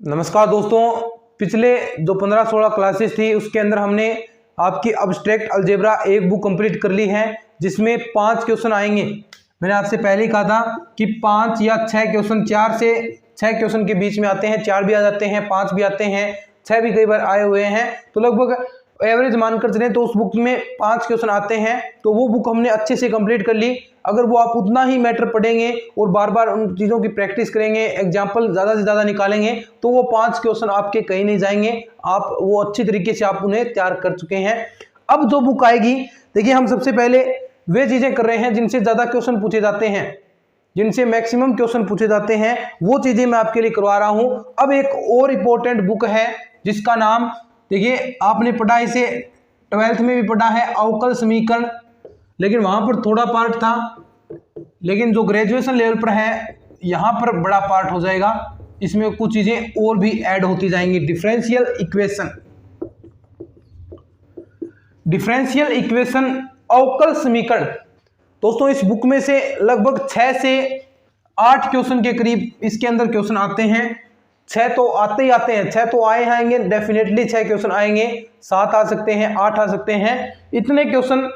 नमस्कार दोस्तों, पिछले जो 15-16 क्लासेस थी उसके अंदर हमने आपकी एब्स्ट्रैक्ट अलजेब्रा एक बुक कंप्लीट कर ली है, जिसमें 5 क्वेश्चन आएंगे। मैंने आपसे पहले ही कहा था कि 5 या 6 क्वेश्चन, 4 से 6 क्वेश्चन के बीच में आते हैं। 4 भी आ जाते हैं, 5 भी आते हैं, 6 भी कई बार आए हुए हैं। तो लगभग एवरेज मानकर चलें तो उस बुक में 5 क्वेश्चन आते हैं। तो वो बुक हमने अच्छे से कंप्लीट कर ली। अगर वो आप उतना ही मैटर पढ़ेंगे और बार बार उन चीज़ों की प्रैक्टिस करेंगे, एग्जाम्पल ज़्यादा से ज़्यादा निकालेंगे, तो वो 5 क्वेश्चन आपके कहीं नहीं जाएंगे। आप वो अच्छी तरीके से आप उन्हें तैयार कर चुके हैं। अब जो बुक आएगी, देखिए हम सबसे पहले वे चीज़ें कर रहे हैं जिनसे ज़्यादा क्वेश्चन पूछे जाते हैं, जिनसे मैक्सिमम क्वेश्चन पूछे जाते हैं, वो चीज़ें मैं आपके लिए करवा रहा हूँ। अब एक और इम्पोर्टेंट बुक है जिसका नाम, देखिए आपने पढ़ा, इसे 12th में भी पढ़ा है, अवकल समीकरण, लेकिन वहां पर थोड़ा पार्ट था, लेकिन जो ग्रेजुएशन लेवल पर है यहां पर बड़ा पार्ट हो जाएगा। इसमें कुछ चीजें और भी ऐड होती जाएंगी। डिफरेंशियल इक्वेशन, डिफरेंशियल इक्वेशन, अवकल समीकरण। दोस्तों इस बुक में से लगभग 6 से 8 क्वेश्चन के करीब इसके अंदर क्वेश्चन आते हैं। 6 तो आते ही आते हैं, 6 तो आएंगे डेफिनेटली, 6 क्वेश्चन आएंगे, 7 आ सकते हैं, 8 आ सकते हैं। इतने क्वेश्चन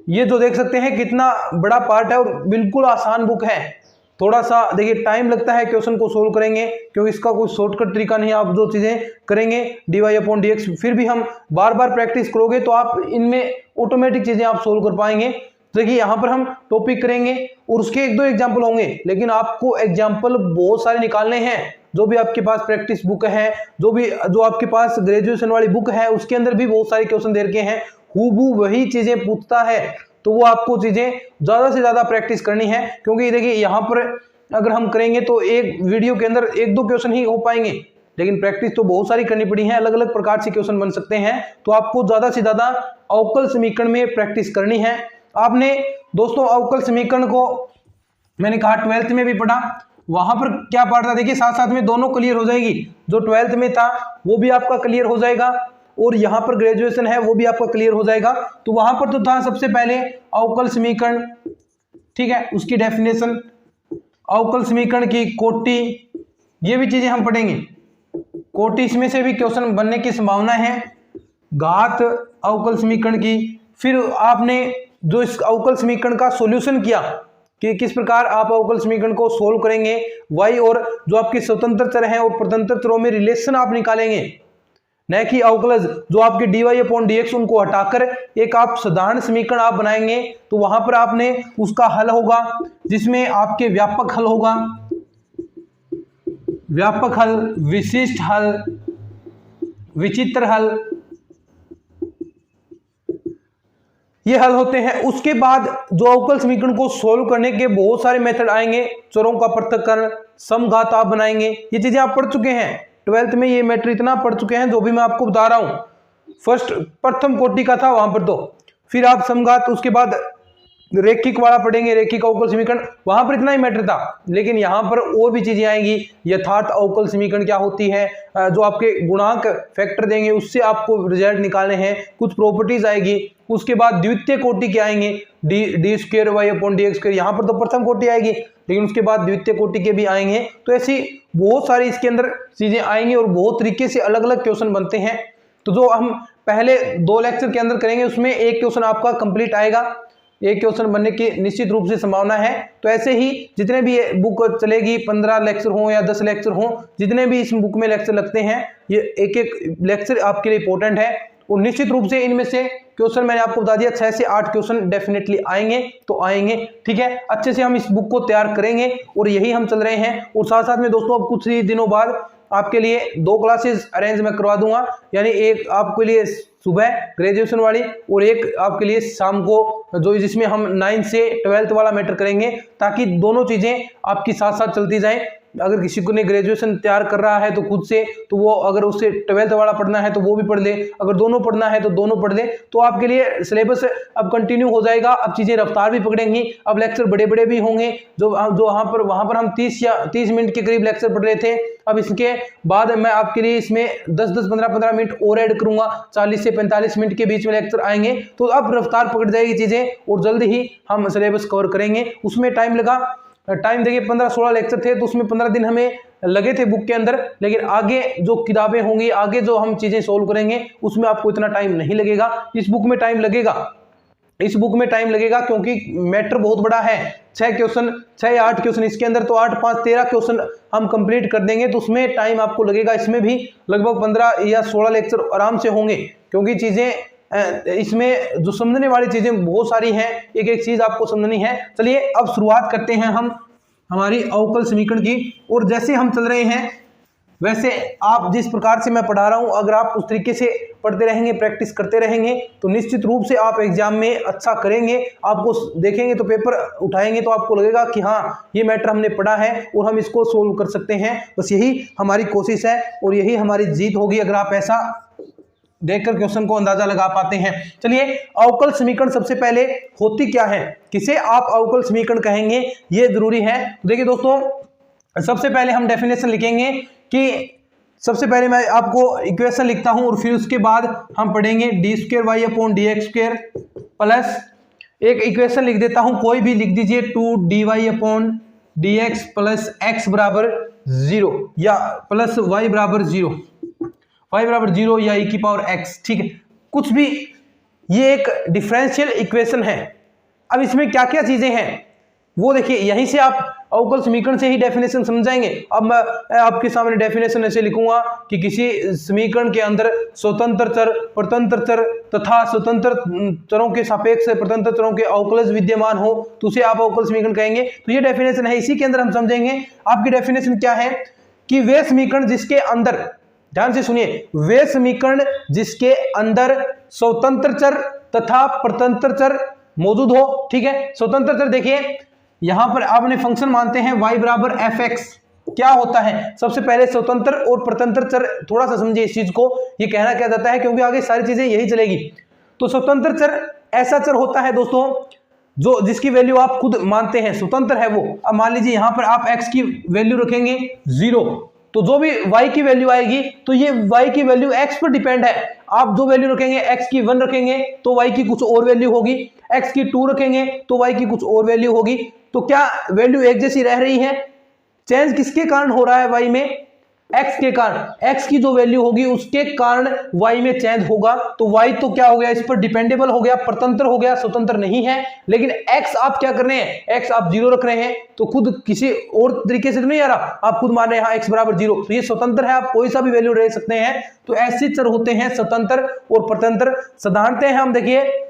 ये जो देख सकते हैं कितना बड़ा पार्ट है और बिल्कुल आसान बुक है। थोड़ा सा देखिए टाइम लगता है क्वेश्चन को सोल्व करेंगे, क्योंकि इसका कोई शॉर्टकट तरीका नहीं है। आप जो चीजें करेंगे dy/dx, फिर भी हम बार बार प्रैक्टिस करोगे तो आप इनमें ऑटोमेटिक चीजें आप सोल्व कर पाएंगे। देखिए यहाँ पर हम टॉपिक करेंगे और उसके 1-2 एग्जाम्पल होंगे, लेकिन आपको एग्जाम्पल बहुत सारे निकालने हैं। जो भी आपके पास प्रैक्टिस बुक है, जो आपके पास ग्रेजुएशन वाली बुक है, उसके अंदर भी बहुत सारे क्वेश्चन दे रखे हैं। हूबहू वही चीजें पूछता है, तो वो आपको चीजें ज्यादा से ज्यादा प्रैक्टिस करनी है। क्योंकि देखिए यहाँ पर अगर हम करेंगे तो एक वीडियो के अंदर 1-2 क्वेश्चन ही हो पाएंगे, लेकिन प्रैक्टिस तो बहुत सारी करनी पड़ी है। अलग अलग प्रकार से क्वेश्चन बन सकते हैं, तो आपको ज्यादा से ज्यादा अवकल समीकरण में प्रैक्टिस करनी है। आपने दोस्तों अवकल समीकरण को मैंने कहा 12th में भी पढ़ा, वहां पर क्या पार्ट था, देखिए साथ साथ में दोनों क्लियर हो जाएगी। जो 12th में था वो भी आपका क्लियर हो जाएगा, और यहाँ पर ग्रेजुएशन है वो भी आपका क्लियर हो जाएगा। तो वहां पर तो था सबसे पहले अवकल समीकरण, ठीक है, उसकी डेफिनेशन, अवकल समीकरण की कोटि, ये भी चीजें हम पढ़ेंगे। कोटि, इसमें से भी क्वेश्चन बनने की संभावना है। घात अवकल समीकरण की, फिर आपने जो इस अवकल समीकरण का सॉल्यूशन किया कि किस प्रकार आप अवकल समीकरण को सोल्व करेंगे, y और जो आपके स्वतंत्र चर हैं और स्वतंत्र चरों में रिलेशन आप निकालेंगे, न कि अवकलज जो आपके dy/dx उनको हटाकर एक आप साधारण समीकरण आप बनाएंगे। तो वहां पर आपने उसका हल होगा, जिसमें आपके व्यापक हल होगा, व्यापक हल, विशिष्ट हल, विचित्र हल, ये हल होते हैं। उसके बाद जो अवकल समीकरण को सोल्व करने के बहुत सारे मेथड आएंगे। चरों का पृथक्करण, समघात आप बनाएंगे, ये चीजें आप पढ़ चुके हैं 12th में। ये मैटर इतना पढ़ चुके हैं जो भी मैं आपको बता रहा हूं। फर्स्ट प्रथम कोटि का था वहां पर, तो फिर आप समघात, उसके बाद रेखिक वाला पढ़ेंगे, रेखिक अवकल समीकरण, वहां पर इतना ही मैटर था। लेकिन यहां पर और भी चीजें आएंगी। यथार्थ अवकल समीकरण क्या होती है, जो आपके गुणांक फैक्टर देंगे उससे आपको रिजल्ट निकालने हैं, कुछ प्रॉपर्टीज आएगी। उसके बाद द्वितीय कोटि के आएंगे, d² y/dx। यहाँ पर तो प्रथम कोटि आएगी, लेकिन उसके बाद द्वितीय कोटि के भी आएंगे। तो ऐसी बहुत सारी इसके अंदर चीजें आएंगी और बहुत तरीके से अलग अलग क्वेश्चन बनते हैं। तो जो हम पहले 2 लेक्चर के अंदर करेंगे उसमें एक क्वेश्चन आपका कंप्लीट आएगा, एक क्वेश्चन बनने की निश्चित रूप से संभावना है। तो ऐसे ही जितने भी बुक चलेगी, 15 लेक्चर हो या 10 लेक्चर हो, जितने भी इस बुक में लेक्चर लगते हैं, ये एक एक लेक्चर आपके लिए इंपॉर्टेंट है। और निश्चित रूप से इनमें से क्वेश्चन मैंने आपको बता दिया 6 से 8 क्वेश्चन डेफिनेटली आएंगे, तो आएंगे, ठीक है। अच्छे से हम इस बुक को तैयार करेंगे और यही हम चल रहे हैं। और साथ साथ में दोस्तों अब कुछ ही दिनों बाद आपके लिए 2 क्लासेस अरेंज मैं करवा दूंगा, यानी एक आपके लिए सुबह ग्रेजुएशन वाली और एक आपके लिए शाम को, जो जिसमें हम 9 से 12th वाला मैटर करेंगे, ताकि दोनों चीजें आपकी साथ साथ चलती जाएं। अगर किसी को ने ग्रेजुएशन तैयार कर रहा है तो खुद से, तो वो अगर उसे 12th वाला पढ़ना है तो वो भी पढ़ ले, अगर दोनों पढ़ना है तो दोनों पढ़ ले। तो आपके लिए सिलेबस अब कंटिन्यू हो जाएगा। अब चीजें रफ्तार भी पकड़ेंगी, अब लेक्चर बड़े बड़े भी होंगे। जो वहां पर हम 30 मिनट के करीब लेक्चर पढ़ रहे थे, अब इसके बाद मैं आपके लिए इसमें 10-10, 15-15 मिनट और ऐड करूंगा, 40 से 45 मिनट के बीच में लेक्चर आएंगे। तो अब रफ्तार पकड़ जाएगी चीजें और जल्द ही हम सिलेबस कवर करेंगे। उसमें टाइम लगा टाइम देखिए 15-16 लेक्चर थे, तो उसमें 15 दिन हमें लगे थे बुक के अंदर, लेकिन आगे जो किताबें होंगी, आगे जो हम चीजें सोल्व करेंगे उसमें आपको इतना टाइम नहीं लगेगा। इस बुक में टाइम लगेगा, इस बुक में टाइम लगेगा क्योंकि मैटर बहुत बड़ा है। 6 क्वेश्चन, 6 या 8 क्वेश्चन इसके अंदर, तो 8, 5, 13 क्वेश्चन हम कंप्लीट कर देंगे, तो उसमें टाइम आपको लगेगा। इसमें भी लगभग 15 या 16 लेक्चर आराम से होंगे, क्योंकि चीजें इसमें जो समझने वाली चीजें बहुत सारी हैं, एक एक चीज आपको समझनी है। चलिए अब शुरुआत करते हैं हम हमारी अवकल समीकरण की। और जैसे हम चल रहे हैं वैसे आप जिस प्रकार से मैं पढ़ा रहा हूं, अगर आप उस तरीके से पढ़ते रहेंगे, प्रैक्टिस करते रहेंगे, तो निश्चित रूप से आप एग्जाम में अच्छा करेंगे। आपको देखेंगे तो पेपर उठाएंगे तो आपको लगेगा कि हाँ ये मैटर हमने पढ़ा है और हम इसको सोल्व कर सकते हैं। बस यही हमारी कोशिश है और यही हमारी जीत होगी अगर आप ऐसा देखकर क्वेश्चन को अंदाजा लगा पाते हैं। चलिए अवकल समीकरण सबसे पहले होती क्या है, किसे आप अवकल समीकरण कहेंगे, ये जरूरी है। देखिए दोस्तों, सबसे पहले हम डेफिनेशन लिखेंगे कि सबसे पहले मैं आपको इक्वेशन लिखता हूं और फिर उसके बाद हम पढ़ेंगे d²y/dx² प्लस एक इक्वेशन लिख देता हूं, कोई भी लिख दीजिए 2dy/dx प्लस x बराबर 0 या प्लस y बराबर 0, y बराबर 0 या e⁻x, ठीक है, कुछ भी। ये एक डिफरेंशियल इक्वेशन है। अब इसमें क्या क्या चीजें हैं वो देखिए, यहीं से आप अवकल समीकरण से ही डेफिनेशन समझाएंगे। अब मैं आपके सामने डेफिनेशन ऐसे लिखूंगा कि किसी समीकरण के अंदर स्वतंत्र चर, परतंत्र चर तथा स्वतंत्र चरों के सापेक्ष परतंत्र चरों के अवकलज विद्यमान हो तो उसे आप अवकल समीकरण कहेंगे। तो ये डेफिनेशन है, इसी के अंदर हम समझेंगे। आपकी डेफिनेशन क्या है कि वे समीकरण जिसके अंदर, ध्यान से सुनिए, वे समीकरण जिसके अंदर स्वतंत्र चर तथा परतंत्र चर मौजूद हो, ठीक है। स्वतंत्र चर देखिए यहां पर आपने फंक्शन मानते हैं y बराबर fx। क्या होता है, सबसे पहले स्वतंत्र और परतंत्र चर थोड़ा सा समझिए इस चीज को, ये कहना क्या जाता है, क्योंकि आगे सारी चीजें यही चलेगी। तो स्वतंत्र चर ऐसा चर होता है दोस्तों जो जिसकी वैल्यू आप खुद मानते हैं स्वतंत्र है वो। अब मान लीजिए यहां पर आप x की वैल्यू रखेंगे 0, तो जो भी y की वैल्यू आएगी तो ये y की वैल्यू x पर डिपेंड है। आप जो वैल्यू रखेंगे, x की 1 रखेंगे तो y की कुछ और वैल्यू होगी, x की 2 रखेंगे तो y की कुछ और वैल्यू होगी। तो क्या वैल्यू एक जैसी रह रही है? चेंज किसके कारण हो रहा है y में? x के कारण। x की जो वैल्यू होगी उसके कारण y में चेंज होगा। तो y तो क्या हो गया, इस पर डिपेंडेबल हो गया, परतंत्र हो गया, स्वतंत्र नहीं है। लेकिन x आप क्या कर रहे हैं, x आप 0 रख रहे हैं, तो खुद किसी और तरीके से तो नहीं आ रहा, आप खुद मान रहे हैं हाँ x बराबर 0, तो ये स्वतंत्र है, आप कोई सा भी वैल्यू ले सकते हैं। तो ऐसे चर होते हैं स्वतंत्र और परतंत्र। साधारणतः हम देखिए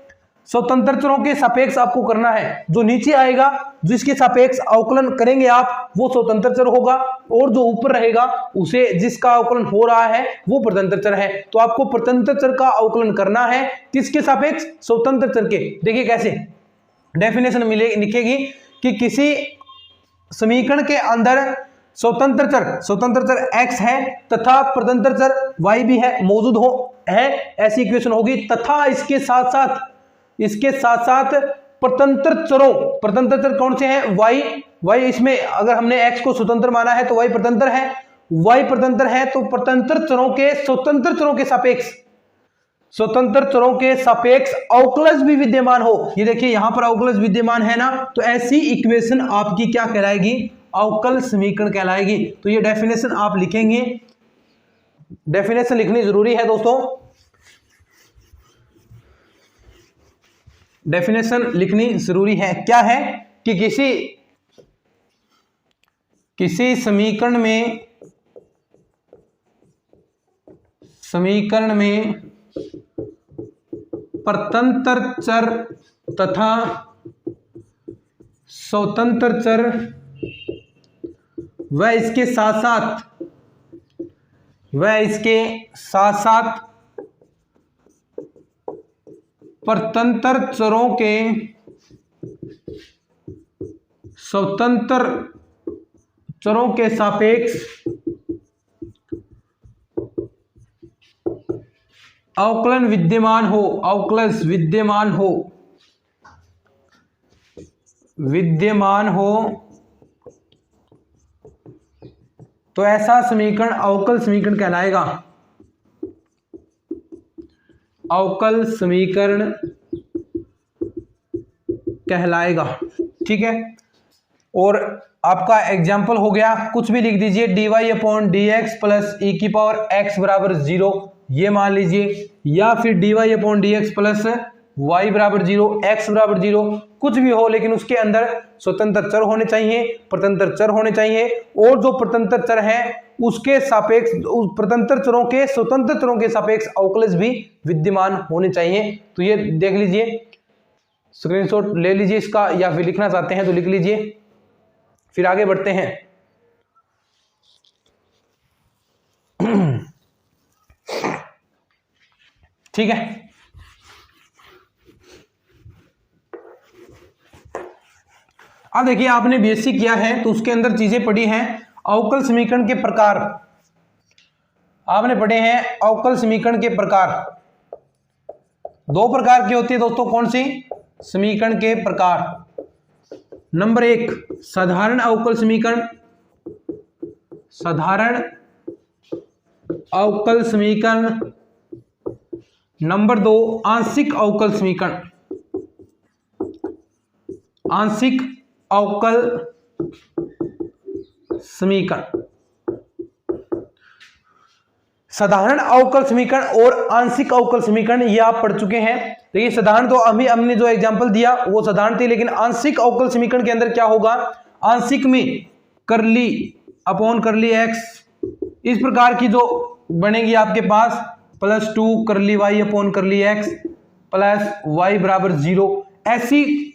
स्वतंत्र चरों के सापेक्ष आपको करना है, जो नीचे आएगा जिसके सापेक्ष अवकलन करेंगे आप वो स्वतंत्र चर होगा, और जो ऊपर रहेगा उसे जिसका अवकलन हो रहा है वो परतंत्र चर है। तो आपको परतंत्र चर का अवकलन करना है किसके सापेक्ष? स्वतंत्र चर के। देखिए कैसे डेफिनेशन मिले लिखेगी कि किसी समीकरण के अंदर स्वतंत्र चर x है तथा परतंत्र चर y भी है, मौजूद हो है, ऐसी इक्वेशन होगी। तथा इसके साथ साथ परतंत्र चर कौन से हैं? y इसमें अगर हमने x को स्वतंत्र माना है तो y परतंत्र है, तो परतंत्र चरों के स्वतंत्र चरों के सापेक्ष अवकलज भी विद्यमान हो। ये देखिए यहां पर अवकलज विद्यमान है ना, तो ऐसी इक्वेशन आपकी क्या कहलाएगी? अवकल समीकरण कहलाएगी। तो ये डेफिनेशन आप लिखेंगे, डेफिनेशन लिखनी जरूरी है दोस्तों, डेफिनेशन लिखनी जरूरी है। क्या है कि किसी समीकरण में परतंत्र चर तथा स्वतंत्र चर व इसके साथ साथ परतंत्र चरों के स्वतंत्र चरों के सापेक्ष अवकलन विद्यमान हो तो ऐसा समीकरण अवकल समीकरण कहलाएगा। अवकल समीकरण कहलाएगा, ठीक है। और आपका एग्जाम्पल हो गया, कुछ भी लिख दीजिए, dy/dx प्लस e की पावर x बराबर 0, ये मान लीजिए, या फिर dy/dx प्लस y बराबर 0, x बराबर 0, कुछ भी हो, लेकिन उसके अंदर स्वतंत्र चर होने चाहिए, स्वतंत्र चर होने चाहिए, और जो स्वतंत्र चर है उसके सापेक्ष, स्वतंत्र चरों के स्वतंत्र चरों के सापेक्ष अवकलज भी विद्यमान होने चाहिए। तो ये देख लीजिए, स्क्रीनशॉट ले लीजिए इसका, या फिर लिखना चाहते हैं तो लिख लीजिए। फिर आगे बढ़ते हैं। ठीक है, अब देखिए आपने बीएससी किया है तो उसके अंदर चीजें पढ़ी हैं, अवकल समीकरण के प्रकार आपने पढ़े हैं। अवकल समीकरण के प्रकार दो प्रकार की होती है दोस्तों, कौन सी? समीकरण के प्रकार। नंबर 1 साधारण अवकल समीकरण, साधारण अवकल समीकरण। नंबर 2 आंशिक अवकल समीकरण, आंशिक अवकल समीकरण। साधारण अवकल समीकरण और आंशिक अवकल समीकरण ये आप पढ़ चुके हैं। देखिए साधारण तो अभी हमने जो एग्जांपल दिया वो साधारण थी, लेकिन आंशिक अवकल समीकरण के अंदर क्या होगा? आंशिक में करली अपॉन करली एक्स, इस प्रकार की जो बनेगी आपके पास, +2 करली वाई अपॉन करली एक्स प्लस वाई बराबर 0, ऐसी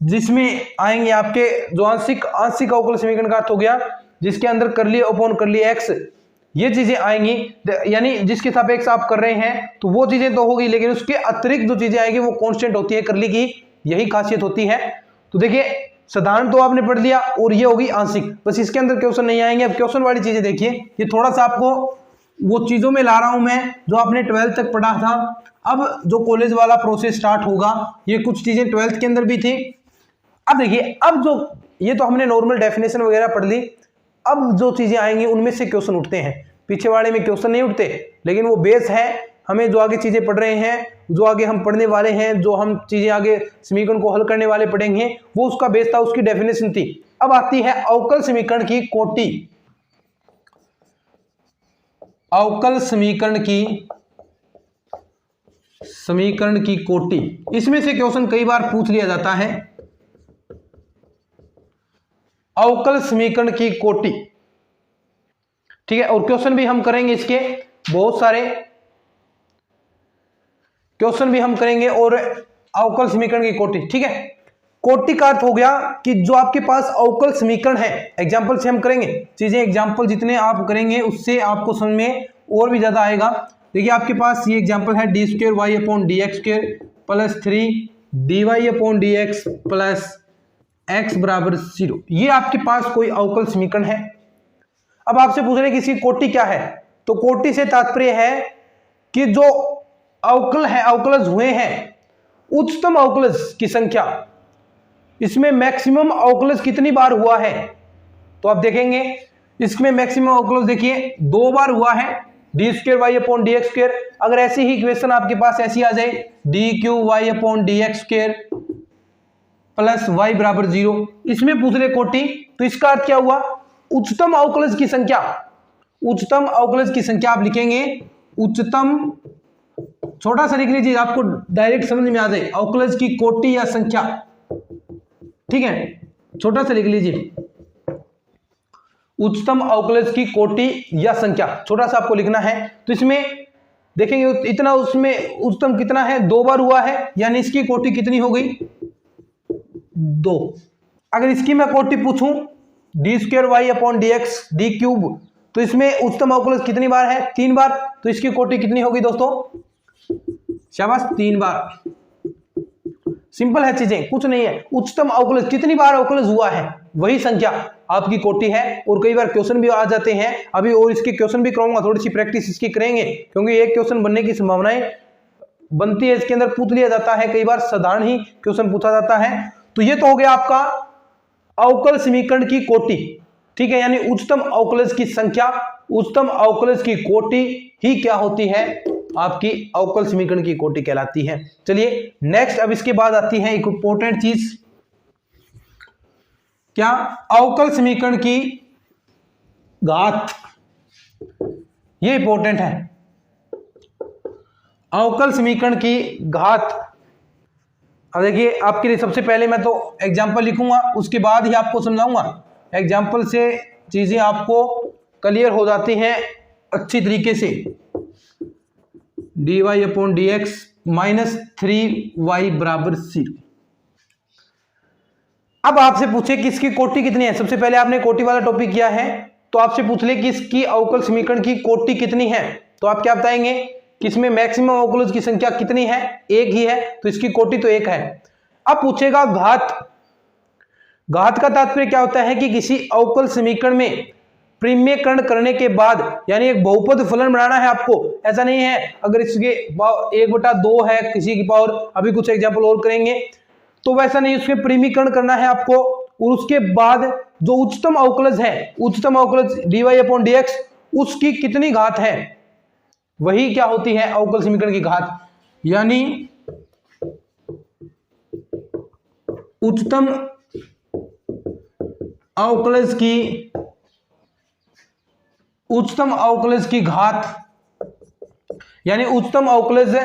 जिसमें आएंगे आपके जो आंशिक अवकल समीकरण का अर्थ हो गया जिसके अंदर करली अपॉन करली एक्स ये चीजें आएंगी, यानी जिसके सापेक्ष आप कर रहे हैं तो वो चीजें तो होगी, लेकिन उसके अतिरिक्त जो चीजें आएंगी वो कांस्टेंट होती है, करली की यही खासियत होती है। तो देखिए साधारण तो आपने पढ़ लिया और ये होगी आंशिक, बस इसके अंदर क्वेश्चन नहीं आएंगे। अब क्वेश्चन वाली चीजें देखिए, ये थोड़ा सा आपको वो चीजों में ला रहा हूं मैं जो आपने 12th तक पढ़ा था। अब जो कॉलेज वाला प्रोसेस स्टार्ट होगा, ये कुछ चीजें 12th के अंदर भी थी। अब देखिए, अब जो ये तो हमने नॉर्मल डेफिनेशन वगैरह पढ़ ली, अब जो चीजें आएंगी उनमें से क्वेश्चन उठते हैं। पीछे वाले में क्वेश्चन नहीं उठते, लेकिन वो बेस है, हमें जो आगे चीजें पढ़ रहे हैं, जो आगे हम पढ़ने वाले हैं, जो हम चीजें आगे समीकरण को हल करने वाले पढ़ेंगे, वो उसका बेस था, उसकी डेफिनेशन थी। अब आती है अवकल समीकरण की कोटि, अवकल समीकरण की कोटि। इसमें से क्वेश्चन कई बार पूछ लिया जाता है, अवकल समीकरण की कोटि, ठीक है। और क्वेश्चन भी हम करेंगे, इसके बहुत सारे क्वेश्चन भी हम करेंगे, और अवकल समीकरण की कोटि, ठीक है। कोटि का अर्थ हो गया कि जो आपके पास अवकल समीकरण है, एग्जाम्पल से हम करेंगे चीजें, एग्जाम्पल जितने आप करेंगे उससे आपको समझ में और भी ज्यादा आएगा। देखिए आपके पास ये एग्जाम्पल है d² y upon dx² plus 3 dy upon dx plus x बराबर 0, ये आपके पास कोई अवकल समीकरण है। अब आपसे पूछ रहे हैं कि इसकी कोटि क्या है, तो कोटि से तात्पर्य है कि जो अवकल है, अवकलज हुए हैं, उच्चतम अवकलज की संख्या, इसमें मैक्सिमम अवकलज कितनी बार हुआ है, तो आप देखेंगे इसमें मैक्सिमम अवकलज देखिए 2 बार हुआ है, d² y अपॉन dx²। अगर ऐसी ही इक्वेशन आपके पास ऐसी आ जाए, dq y upon dx² plus y बराबर 0, इसमें पूछ रहे कोटि, तो इसका अर्थ क्या हुआ? उच्चतम अवकलज की संख्या, उच्चतम अवकलज की संख्या आप लिखेंगे उच्चतम, छोटा सा लिख लीजिए आपको डायरेक्ट समझ में आ जाए, अवकलज की कोटि या संख्या, ठीक है, छोटा सा लिख लीजिए, उच्चतम अवकलज की कोटि या संख्या, छोटा सा आपको लिखना है। तो इसमें देखेंगे इतना, उसमें उच्चतम कितना है, 2 बार हुआ है, यानी इसकी कोटि कितनी हो गई? 2। अगर इसकी मैं कोटि पूछूं d² y upon dx d³, तो इसमें उच्चतम अवकलज कितनी बार है? 3 बार, तो इसकी कोटि कितनी होगी दोस्तों? शाबाश, 3 बार। सिंपल है चीजें, कुछ नहीं है। उच्चतम अवकलज कितनी बार अवकलज हुआ है, वही संख्या आपकी कोटि है। और कई बार क्वेश्चन भी आ जाते हैं अभी, और इसके क्वेश्चन भी कराऊंगा, थोड़ी सी प्रैक्टिस इसकी करेंगे, क्योंकि एक क्वेश्चन बनने की संभावनाएं बनती है, इसके अंदर पूछ लिया जाता है, कई बार साधारण ही क्वेश्चन पूछा जाता है। तो ये तो हो गया आपका अवकल समीकरण की कोटि, ठीक है, यानी उच्चतम अवकलज की संख्या, उच्चतम अवकलज की कोटि ही क्या होती है? आपकी अवकल समीकरण की कोटि कहलाती है। चलिए नेक्स्ट, अब इसके बाद आती है एक इंपॉर्टेंट चीज, क्या? अवकल समीकरण की घात, ये इंपॉर्टेंट है, अवकल समीकरण की घात। अब देखिए आपके लिए सबसे पहले मैं तो एग्जाम्पल लिखूंगा, उसके बाद ही आपको समझाऊंगा। एग्जाम्पल से चीजें आपको क्लियर हो जाती हैं अच्छी तरीके से। dy/dx -3y बराबर 0। अब आपसे पूछे कि इसकी कोटि कितनी है, सबसे पहले आपने कोटि वाला टॉपिक किया है, तो आपसे पूछ ले कि इसकी अवकल समीकरण की कोटि कितनी है, तो आप क्या बताएंगे कि इसमें मैक्सिमम अवकलों की संख्या कितनी है? एक ही है, तो इसकी कोटि तो एक है। अब पूछेगा घात। घात का तात्पर्य क्या होता है कि किसी अवकल समीकरण में परिमेयकरण करने के बाद, यानी एक बहुपद फलन बनाना है आपको। ऐसा नहीं है अगर इसके 1/2 है किसी की पावर, अभी कुछ एग्जाम्पल और करेंगे, तो वैसा नहीं, उसमें परिमेयकरण करना है आपको। और उसके बाद जो उच्चतम अवकलज है, उच्चतम अवकलज dy/dx, उसकी कितनी घात है, वही क्या होती है? अवकल समीकरण की घात। यानी उच्चतम अवकलज की घात, यानी उच्चतम अवकलज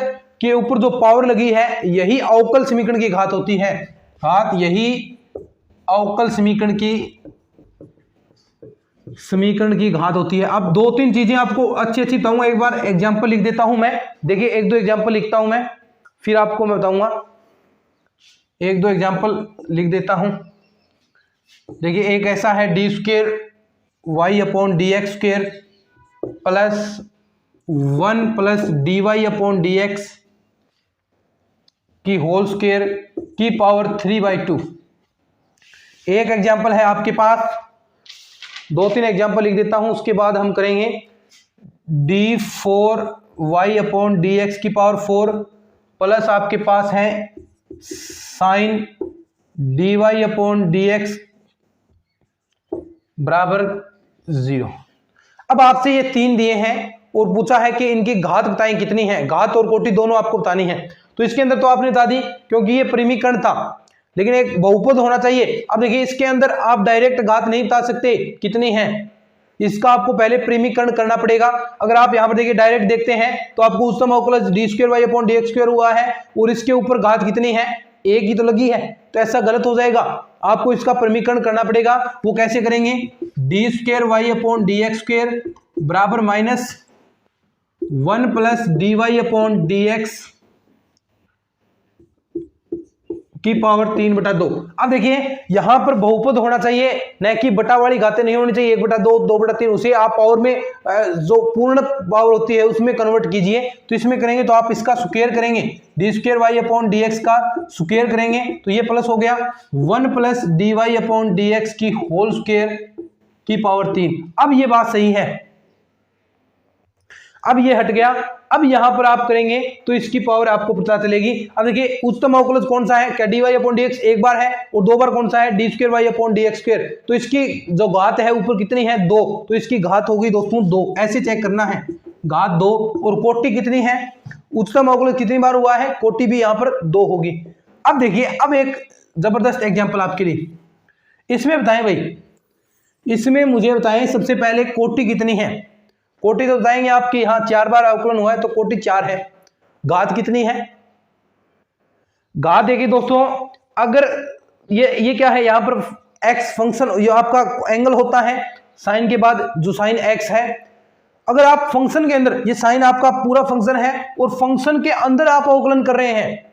के ऊपर जो पावर लगी है, यही अवकल समीकरण की घात होती है। घात यही अवकल समीकरण की घात होती है। अब 2-3 चीजें आपको अच्छी बताऊंगा, एक बार एग्जांपल लिख देता हूं मैं। देखिए 1-2 एग्जांपल लिखता हूं मैं, फिर आपको मैं बताऊंगा। 1-2 एग्जांपल लिख देता हूं। देखिए एक ऐसा है d² y/dx² प्लस 1 + dy/dx की होल स्क्वायर की पावर 3/2। एक एग्जांपल है आपके पास, 2-3 एग्जांपल लिख देता हूं, उसके बाद हम करेंगे। d4 y/dx की पावर 4 प्लस आपके पास है sin dy/dx बराबर 0। अब आपसे ये 3 दिए हैं और पूछा है कि इनकी घात बताएं कितनी है। घात और कोटि दोनों आपको बतानी है। तो इसके अंदर तो आपने बता दी क्योंकि ये परिमेयकरण था, लेकिन एक बहुपद होना चाहिए। अब देखिए इसके अंदर आप डायरेक्ट घात नहीं बता सकते कितनी है, इसका आपको पहले परिमेयकरण करना पड़ेगा। अगर आप यहां पर देखिए डायरेक्ट देखते हैं तो आपको उच्चतम अवकलज d² y/dx² हुआ है और इसके ऊपर घात कितनी है, एक ही तो लगी है, तो ऐसा गलत हो जाएगा। आपको इसका परिमेयकरण करना पड़ेगा। वो कैसे करेंगे? d² y/dx² बराबर -1 + dy/dx की पावर 3/2। अब देखिए यहां पर बहुपद होना चाहिए, न कि बटा वाली घातें नहीं होनी चाहिए। 1/2, 2/3, उसे आप पावर में जो पूर्ण पावर होती है उसमें कन्वर्ट कीजिए। तो इसमें करेंगे तो आप इसका स्क्वायर करेंगे, d² y/dx का स्क्वायर करेंगे तो ये प्लस हो गया 1 + dy/dx की होल स्क्वायर की पावर 3। अब ये बात सही है, अब ये हट गया। अब यहां पर आप करेंगे तो इसकी पावर आपको पता चलेगी। अब देखिए उच्चतम अवकलज कौन सा है? क्या dy/dx एक बार है और 2 बार कौन सा है? d² y/dx²। तो इसकी जो घात है ऊपर कितनी है? 2, तो इसकी घात होगी दोस्तों 2। ऐसे चेक करना है, घात 2। और कोटि कितनी है? उच्चतम अवकलज कितनी बार हुआ है, कोटि भी यहां पर 2 होगी। अब देखिए अब एक जबरदस्त एग्जाम्पल आपके लिए, इसमें बताएं भाई, इसमें मुझे बताएं सबसे पहले कोटि कितनी है। कोटि तो बताएंगे आपकी, यहां 4 बार अवकलन हुआ है तो कोटि 4 है। घात कितनी है? घात देखिए दोस्तों, अगर ये क्या है, यहां पर x फंक्शन, ये आपका एंगल होता है साइन के बाद जो साइन x है। अगर आप फंक्शन के अंदर, ये साइन आपका पूरा फंक्शन है और फंक्शन के अंदर आप अवकलन कर रहे हैं,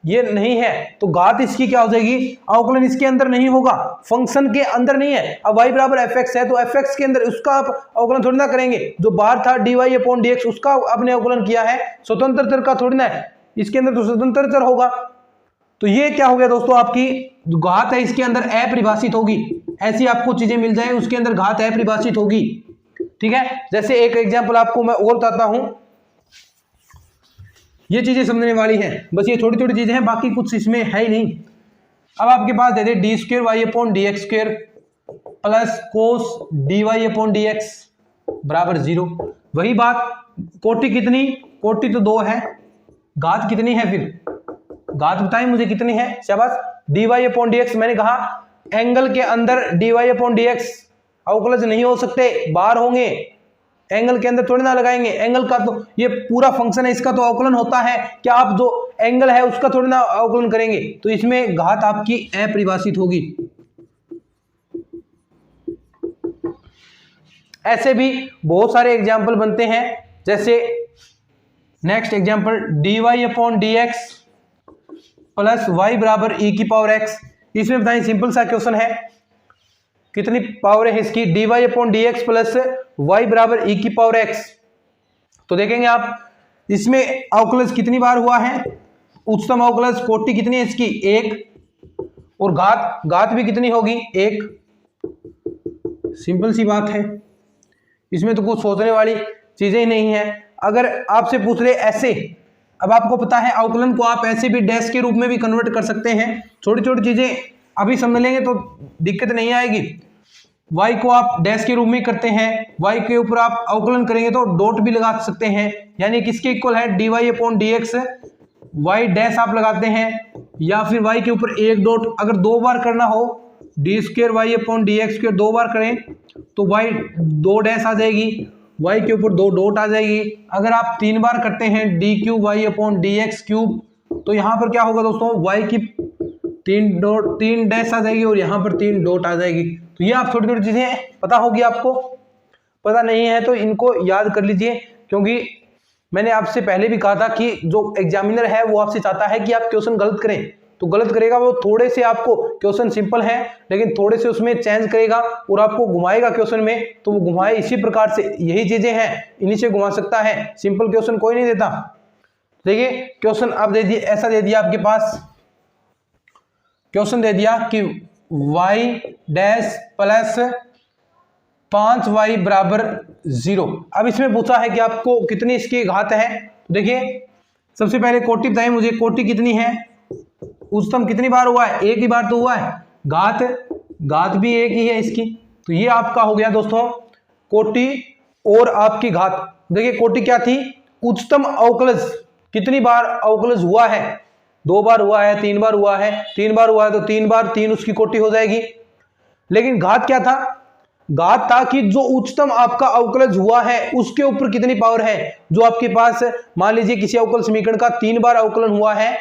ये नहीं है, तो घात इसकी क्या हो जाएगी? अवकलन इसके अंदर नहीं होगा, फंक्शन के अंदर नहीं है। अब y बराबर fx है तो fx के अंदर उसका आप अवकलन थोड़ी ना करेंगे। जो बाहर था dy/dx उसका आपने अवकलन किया है, स्वतंत्र चर का थोड़ी ना है, इसके अंदर तो स्वतंत्र चर होगा। तो ये क्या हो गया दोस्तों, आपकी जो घात है इसके अंदर अपरिभाषित होगी। ऐसी आपको चीजें मिल जाए उसके अंदर घात अपरिभाषित होगी। ठीक है, जैसे एक एग्जाम्पल आपको मैं और बताता हूं, ये चीजें समझने वाली हैं, बस ये छोटी छोटी चीजें हैं, बाकी कुछ इसमें है ही नहीं। अब आपके पास दे दे d² y/dx² plus cos dy/dx बराबर 0। वही बात, कोटि कितनी? कोटि तो 2 है। घात कितनी है? फिर घात बताएं मुझे कितनी है। शाबाश, dy/dx मैंने कहा एंगल के अंदर dy अपॉन dx अवकलज नहीं हो सकते, बाहर होंगे। एंगल के अंदर थोड़ी ना लगाएंगे, एंगल का तो ये पूरा फंक्शन है, इसका तो अवकलन होता है। क्या आप जो एंगल है उसका थोड़ी ना अवकलन करेंगे, तो इसमें घात आपकी अपरिभाषित होगी। ऐसे भी बहुत सारे एग्जाम्पल बनते हैं, जैसे next example dy upon dx plus y बराबर e की पावर x। इसमें बताइए सिंपल सा क्वेश्चन है, कितनी पावर है इसकी, dy upon dx plus y बराबर e की पावर x। तो देखेंगे आप इसमें अवकलज कितनी बार हुआ है, उच्चतम अवकलज कोटि कितनी है इसकी, 1, और घात भी कितनी होगी, 1। सिंपल सी बात है, इसमें तो कुछ सोचने वाली चीजें ही नहीं है। अगर आपसे पूछ ले ऐसे, अब आपको पता है अवकलन को आप ऐसे भी डैश के रूप में भी कन्वर्ट कर सकते हैं। छोटी छोटी चीजें अभी समझ लेंगे तो दिक्कत नहीं आएगी। y को आप डैश के रूप में करते हैं, y के ऊपर आप अवकलन करेंगे तो डॉट भी लगा सकते हैं, यानी किसके इक्वल है, dy upon dx y dash आप लगाते हैं, या फिर y के ऊपर एक डॉट। अगर 2 बार करना हो, d square y upon d x square 2 बार करें तो y 2 डैश आ जाएगी, y के ऊपर 2 डॉट आ जाएगी। अगर आप 3 बार करते हैं d cube y upon d x cube, तो यहाँ पर क्या होगा दोस्तों, y की 3 डैश आ जाएगी और यहाँ पर 3 डॉट आ जाएगी। तो ये आप छोटी छोटी चीजें पता होगी, आपको पता नहीं है तो इनको याद कर लीजिए, क्योंकि मैंने आपसे पहले भी कहा था कि जो एग्जामिनर है वो आपसे चाहता है कि आप क्वेश्चन गलत करें, तो गलत करेगा वो, थोड़े से आपको क्वेश्चन सिंपल है लेकिन थोड़े से उसमें चेंज करेगा और आपको घुमाएगा क्वेश्चन में, तो वो घुमाए इसी प्रकार से, यही चीजें हैं, इन्हीं से घुमा सकता है, सिंपल क्वेश्चन कोई नहीं देता। देखिए क्वेश्चन आप दे दिए, ऐसा दे दिया आपके पास, क्वेश्चन दे दिया कि y डैश प्लस 5y बराबर 0। अब इसमें पूछा है कि आपको कितनी इसकी घात है। देखिए सबसे पहले कोटि बताइए मुझे, कोटि कितनी है, उच्चतम कितनी बार हुआ है, एक ही बार तो हुआ है, घात भी एक ही है इसकी। तो ये आपका हो गया दोस्तों कोटि और आपकी घात। देखिए कोटि क्या थी, उच्चतम अवकलज कितनी बार अवकलज हुआ है, 2 बार हुआ है, 3 बार हुआ है, 3 बार हुआ है तो 3 बार 3 उसकी कोटि हो जाएगी। लेकिन घात क्या था, घात था कि जो उच्चतम आपका अवकलज हुआ है उसके ऊपर कितनी पावर है। जो आपके पास मान लीजिए किसी अवकल समीकरण का 3 बार अवकलन हुआ है,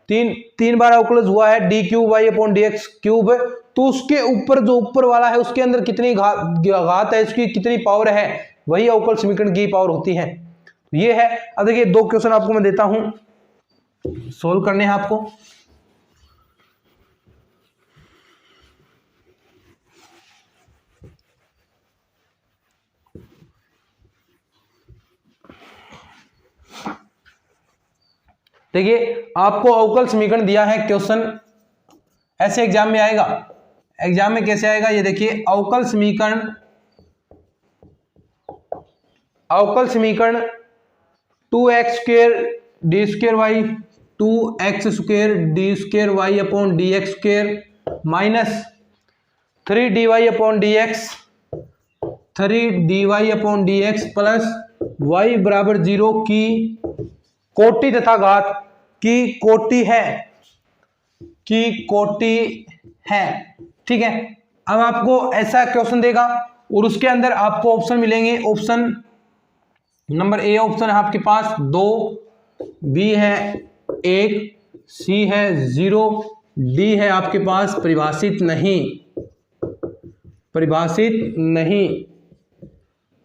तीन बार अवकलज हुआ है d cube y upon d x cube, तो उसके ऊपर जो ऊपर वाला है उसके अंदर कितनी घात है, उसकी कितनी पावर है, वही अवकल समीकरण की पावर होती है। ये है। अब देखिए 2 क्वेश्चन आपको मैं देता हूं, सोल्व करने हैं आपको। देखिए आपको अवकल समीकरण दिया है, क्वेश्चन ऐसे एग्जाम में आएगा। एग्जाम में कैसे आएगा ये देखिए, अवकल समीकरण 2x square d square y 2x square d square y upon d x square minus 3dy upon d x 3dy upon d x plus y बराबर 0 की कोटि तथा घात की कोटि है, ठीक है। अब आपको ऐसा क्वेश्चन देगा और उसके अंदर आपको ऑप्शन मिलेंगे। ऑप्शन नंबर ए ऑप्शन है आपके पास 2, बी है 1, सी है 0, डी है आपके पास परिभाषित नहीं।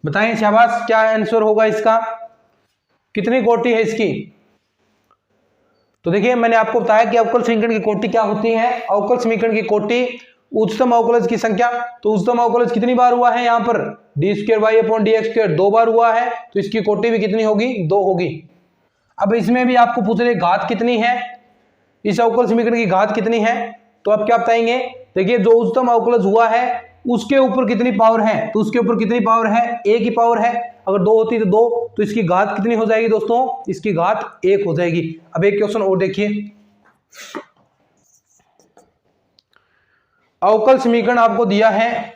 बताएं शाबाश, क्या आंसर होगा इसका, कितनी कोटि है इसकी। तो देखिए मैंने आपको बताया कि अवकल समीकरण की कोटि क्या होती है। अवकल समीकरण की कोटि उच्चतम अवकलज की संख्या, तो उच्चतम अवकलज कितनी बार हुआ है, यहाँ पर d square y upon d x square 2 बार हुआ है, तो इसकी कोटि भी कितनी होगी, 2 होगी। अब इसमें भी आपको पूछ रहे घात कितनी है, इस अवकल समीकरण की घात कितनी है, तो आप क्या बताएंगे। देखिए जो उच्चतम अवकलज हुआ है उसके ऊपर कितनी पावर है, तो उसके ऊपर कितनी पावर है, 1 की पावर है। अगर 2 होती तो 2, तो इसकी घात कितनी हो जाएगी दोस्तों, इसकी घात 1 हो जाएगी। अब एक क्वेश्चन और देखिए, अवकल समीकरण आपको दिया है,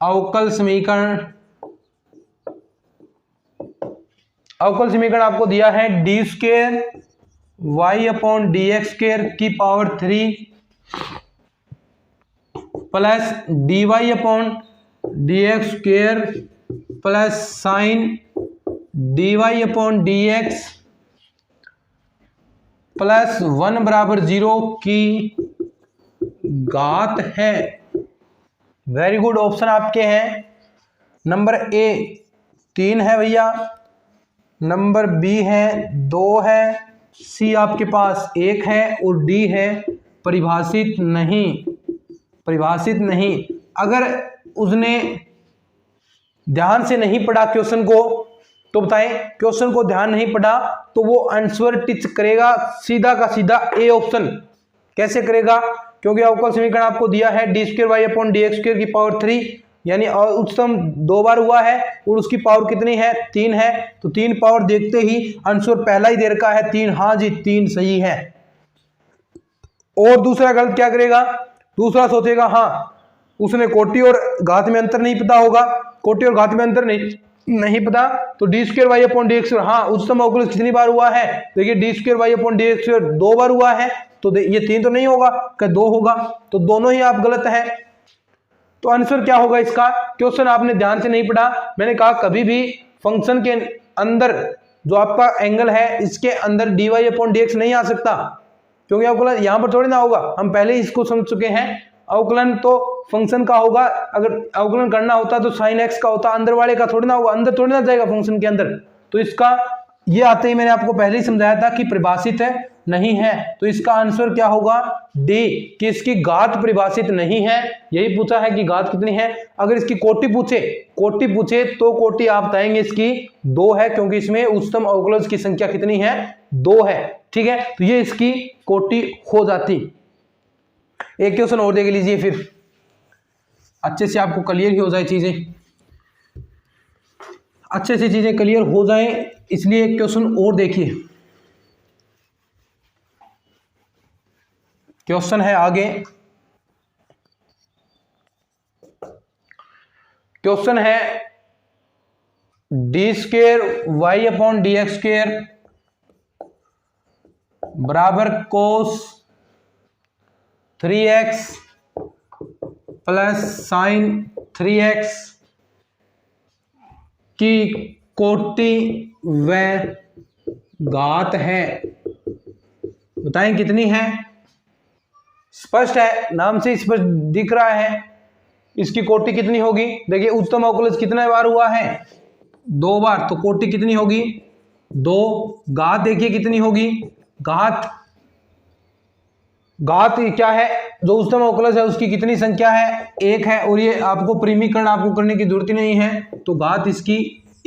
अवकल समीकरण आपको दिया है d square y upon d x square की power 3 plus dy upon dx square plus sine dy upon dx plus 1 बराबर 0 की घात है। वेरी गुड, ऑप्शन आपके हैं। नंबर ए 3 है भैया, नंबर बी है 2 है, सी आपके पास 1 है और डी है परिभाषित नहीं, परिभाषित नहीं। अगर उसने ध्यान से नहीं पढ़ा क्वेश्चन को तो बताएं, क्वेश्चन को ध्यान नहीं पढ़ा तो वो आंसर टिच करेगा सीधा का सीधा ए ऑप्शन। कैसे करेगा? क्योंकि अवकल समीकरण आपको दिया है d square y upon d x square की पावर 3, यानी उच्चतम 2 बार हुआ है और उसकी पावर कितनी है? 3 है। तो 3 पावर देखते ही आंसर पहला ही दे रखा है 3। हाँ जी, 3 सही है। और दूसरा गलत क्या करेगा? दूसरा सोचेगा हाँ उसने कोटि और घात में अंतर नहीं पता होगा, कोटि और घात में अंतर नहीं पता, तो d square y upon d x. हाँ, उच्चतम अवकल कितनी बार हुआ है? देखिए d square y upon d x 2 बार हुआ है, तो ये 3 तो नहीं होगा, क्या 2 होगा? तो दोनों ही आप गलत है। तो आंसर क्या होगा इसका? क्वेश्चन आपने ध्यान से नहीं पढ़ा। मैंने कहा कभी भी फंक्शन के अंदर जो आपका एंगल है इसके अंदर d y upon d x नहीं आ सकता, क्योंकि अवकलन यहां पर थोड़ी ना होगा, हम पहले ही इसको समझ चुके हैं। अवकलन तो फंक्शन का होगा, अगर अवकलन करना होता तो साइन एक्स का होता, अंदर वाले का थोड़ी ना होगा, अंदर थोड़ी ना जाएगा फंक्शन के अंदर। तो इसका ये आते ही मैंने आपको पहले ही समझाया था कि परिभाषित है नहीं है, तो इसका आंसर क्या होगा? डी, कि इसकी घात परिभाषित नहीं है। यही पूछा है कि घात कितनी है। अगर इसकी कोटि पूछे तो कोटि आप बताएंगे इसकी 2 है, क्योंकि इसमें उच्चतम अवकलज की संख्या कितनी है? 2 है। ठीक है, तो ये इसकी कोटि हो जाती। एक क्वेश्चन और देख लीजिए, फिर अच्छे से आपको क्लियर ही हो जाए चीजें, अच्छे से चीजें क्लियर हो जाएं, इसलिए एक क्वेश्चन और देखिए। क्वेश्चन है आगे, क्वेश्चन है d square y upon d x square बराबर cos 3x plus sign 3x की कोटि व घात है। बताएं कितनी है? स्पष्ट है, नाम से स्पष्ट दिख रहा है। इसकी कोटि कितनी होगी? देखिए उच्चतम अवकलज कितने बार हुआ है? 2 बार, तो कोटि कितनी होगी? 2। घात देखिए कितनी होगी? घात क्या है? जो उच्चतम अवकलज है उसकी कितनी संख्या है? 1 है, और ये आपको परिमीकरण आपको करने की जरूरत ही नहीं है, तो घात इसकी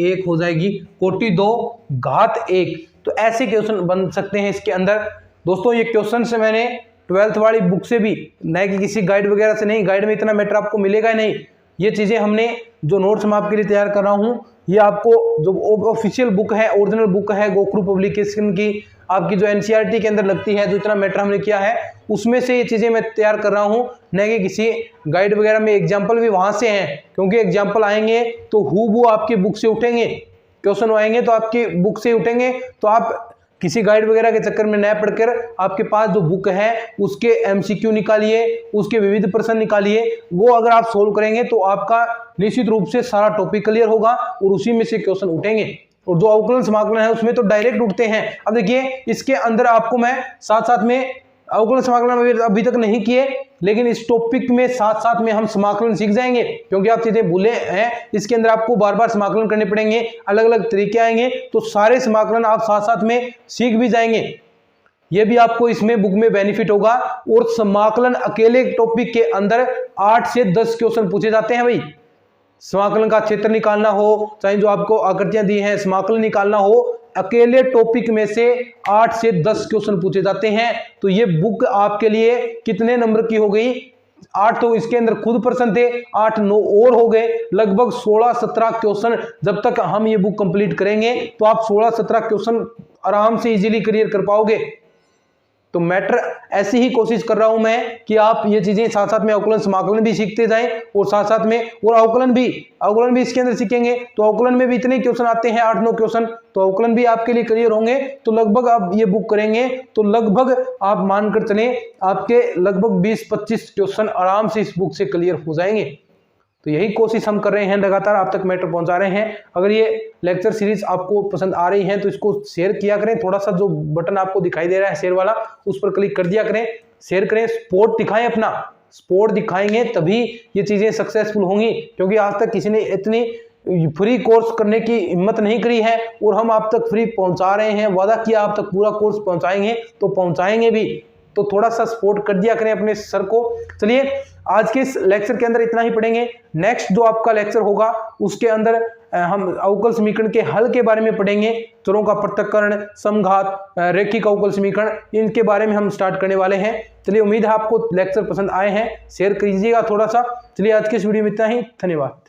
1 हो जाएगी। कोटि 2 घात 1। तो ऐसे क्वेश्चन बन सकते हैं इसके अंदर। दोस्तों ये क्वेश्चन से मैंने 12th वाली बुक से भी, न कि किसी गाइड वगैरह से नहीं, गाइड में इतना मैटर आपको मिलेगा ही नहीं। ये चीजें हमने जो नोट्स मैं आपके लिए तैयार कर रहा हूँ, ये आपको जो ऑफिशियल बुक है, ओरिजिनल बुक है गोखरू पब्लिकेशन की, आपकी जो एनसीईआरटी के अंदर लगती है, जो इतना मैटर हमने किया है उसमें से ये चीजें मैं तैयार कर रहा हूँ, न कि किसी गाइड वगैरह में। एग्जाम्पल भी वहां से हैं, क्योंकि एग्जाम्पल आएंगे तो हूबहू आपकी बुक से उठेंगे, क्वेश्चन आएंगे तो आपकी बुक से उठेंगे। तो आप किसी गाइड वगैरह के चक्कर में न पढ़कर आपके पास जो बुक है उसके एमसीक्यू निकालिए, उसके विविध प्रश्न निकालिए, वो अगर आप सोल्व करेंगे तो आपका निश्चित रूप से सारा टॉपिक क्लियर होगा और उसी में से क्वेश्चन उठेंगे। और जो अवकलन समाकलन है उसमें तो डायरेक्ट उठते हैं। अब देखिए इसके अंदर आपको मैं साथ साथ में अवकलन समाकलन अभी तक नहीं किए, लेकिन इस टॉपिक में साथ साथ में हम समाकलन सीख जाएंगे, क्योंकि आप चीजें भूले हैं। इसके अंदर आपको बार बार समाकलन करने पड़ेंगे, अलग अलग तरीके आएंगे, तो सारे समाकलन आप साथ साथ में सीख भी जाएंगे। ये भी आपको इसमें बुक में बेनिफिट होगा। और समाकलन अकेले टॉपिक के अंदर 8 से 10 क्वेश्चन पूछे जाते हैं भाई। समाकलन का क्षेत्र निकालना हो, चाहे जो आपको आकृतियां दी हैं समाकलन निकालना हो, अकेले टॉपिक में से 8 से 10 क्वेश्चन पूछे जाते हैं। तो ये बुक आपके लिए कितने नंबर की हो गई? 8 तो इसके अंदर खुद प्रश्न थे, 8 9 और हो गए, लगभग 16-17 क्वेश्चन। जब तक हम ये बुक कंप्लीट करेंगे तो आप 16-17 क्वेश्चन आराम से इजीली क्लियर कर पाओगे। तो मैटर ऐसी ही कोशिश कर रहा हूं मैं कि आप ये चीजें साथ साथ में अवकलन समाकलन भी सीखते जाएं और साथ साथ में और अवकलन भी इसके अंदर सीखेंगे। तो अवकलन में भी इतने क्वेश्चन आते हैं, 8-9 क्वेश्चन, तो अवकलन भी आपके लिए क्लियर होंगे। तो लगभग आप ये बुक करेंगे तो लगभग आप मानकर चलें आपके लगभग 20-25 क्वेश्चन आराम से इस बुक से क्लियर हो जाएंगे। तो यही कोशिश हम कर रहे हैं, लगातार आप तक मैटर पहुंचा रहे हैं। अगर ये लेक्चर सीरीज आपको पसंद आ रही है तो इसको शेयर किया करें, थोड़ा सा जो बटन आपको दिखाई दे रहा है शेयर वाला उस पर क्लिक कर दिया करें, शेयर करें, सपोर्ट दिखाएं, अपना सपोर्ट दिखाएंगे तभी ये चीजें सक्सेसफुल होंगी। क्योंकि आज तक किसी ने इतनी फ्री कोर्स करने की हिम्मत नहीं करी है और हम आप तक फ्री पहुंचा रहे हैं, वादा किया आप तक पूरा कोर्स पहुंचाएंगे तो पहुंचाएंगे भी। तो थोड़ा सा सपोर्ट कर दिया करें अपने सर को। चलिए आज के इस लेक्चर के अंदर इतना ही पढ़ेंगे। नेक्स्ट जो आपका लेक्चर होगा उसके अंदर हम अवकल समीकरण के हल के बारे में पढ़ेंगे। चरों का पृथक्करण, समघात, रैखिक अवकल समीकरण, इनके बारे में हम स्टार्ट करने वाले हैं। चलिए उम्मीद है आपको लेक्चर पसंद आए हैं, शेयर कीजिएगा थोड़ा सा। चलिए आज के इस वीडियो में इतना ही, धन्यवाद।